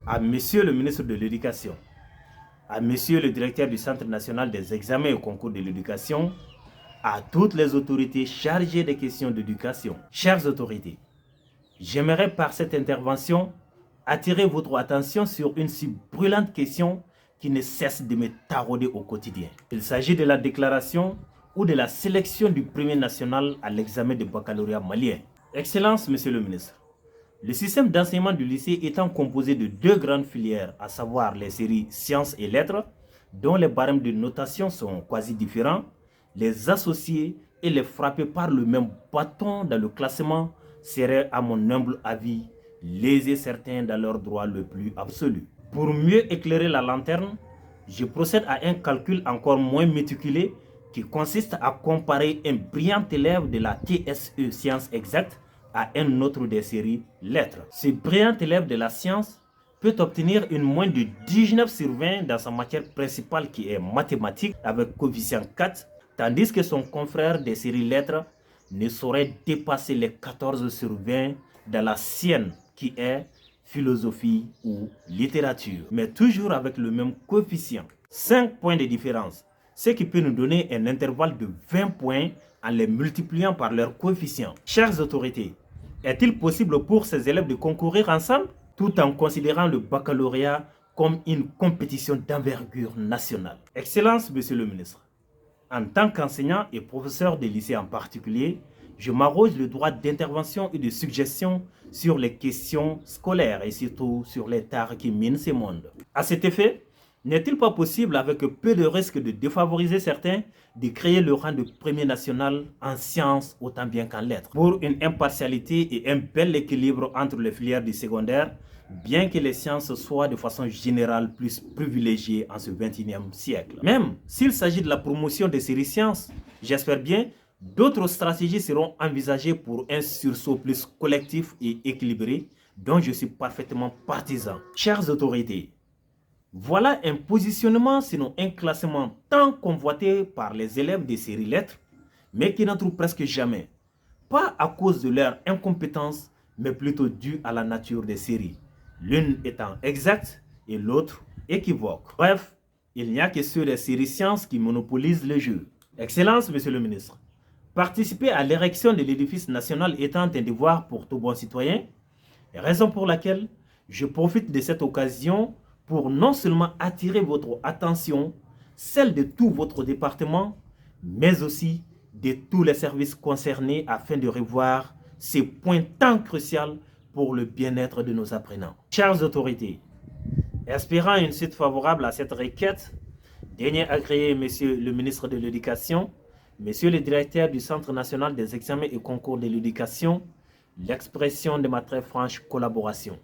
à Monsieur le ministre de l'Éducation, à Monsieur le directeur du Centre national des examens et concours de l'éducation, à toutes les autorités chargées des questions d'éducation. Chères autorités, j'aimerais par cette intervention attirer votre attention sur une si brûlante question qui ne cesse de me tarauder au quotidien. Il s'agit de la déclaration ou de la sélection du premier national à l'examen de baccalauréat malien. Excellence, Monsieur le ministre, le système d'enseignement du lycée étant composé de deux grandes filières, à savoir les séries sciences et lettres, dont les barèmes de notation sont quasi différents, les associer et les frapper par le même bâton dans le classement serait, à mon humble avis, léser certains dans leur droit le plus absolu. Pour mieux éclairer la lanterne, je procède à un calcul encore moins méticuleux qui consiste à comparer un brillant élève de la TSE Sciences Exactes à un autre des séries lettres. Ce brillant élève de la science peut obtenir une moyenne de 19 sur 20 dans sa matière principale qui est mathématiques avec coefficient 4, tandis que son confrère des séries lettres ne saurait dépasser les 14 sur 20 dans la sienne qui est philosophie ou littérature, mais toujours avec le même coefficient. 5 points de différence, ce qui peut nous donner un intervalle de 20 points en les multipliant par leur coefficient. Chères autorités, est-il possible pour ces élèves de concourir ensemble tout en considérant le baccalauréat comme une compétition d'envergure nationale? Excellence, Monsieur le ministre, en tant qu'enseignant et professeur de lycée en particulier, je m'arroge le droit d'intervention et de suggestion sur les questions scolaires et surtout sur les tares qui minent ce monde. À cet effet, n'est-il pas possible, avec peu de risque de défavoriser certains, de créer le rang de premier national en sciences autant bien qu'en lettres, pour une impartialité et un bel équilibre entre les filières du secondaire, bien que les sciences soient de façon générale plus privilégiées en ce XXIe siècle. Même s'il s'agit de la promotion des séries sciences, j'espère bien d'autres stratégies seront envisagées pour un sursaut plus collectif et équilibré dont je suis parfaitement partisan. Chères autorités, voilà un positionnement, sinon un classement tant convoité par les élèves des séries lettres, mais qui n'en trouvent presque jamais. Pas à cause de leur incompétence, mais plutôt dû à la nature des séries, l'une étant exacte et l'autre équivoque. Bref, il n'y a que ceux des séries sciences qui monopolisent le jeu. Excellence, Monsieur le ministre, participer à l'érection de l'édifice national étant un devoir pour tout bon citoyen, raison pour laquelle je profite de cette occasion pour non seulement attirer votre attention, celle de tout votre département, mais aussi de tous les services concernés afin de revoir ces points tant cruciaux pour le bien-être de nos apprenants. Chères autorités, espérant une suite favorable à cette requête, daignez agréer Monsieur le ministre de l'Éducation, Monsieur le directeur du Centre national des examens et concours de l'éducation, l'expression de ma très franche collaboration.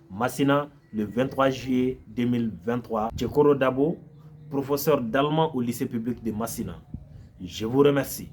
Massina, le 23 juillet 2023. Tchekoro Dabo, professeur d'allemand au lycée public de Massina. Je vous remercie.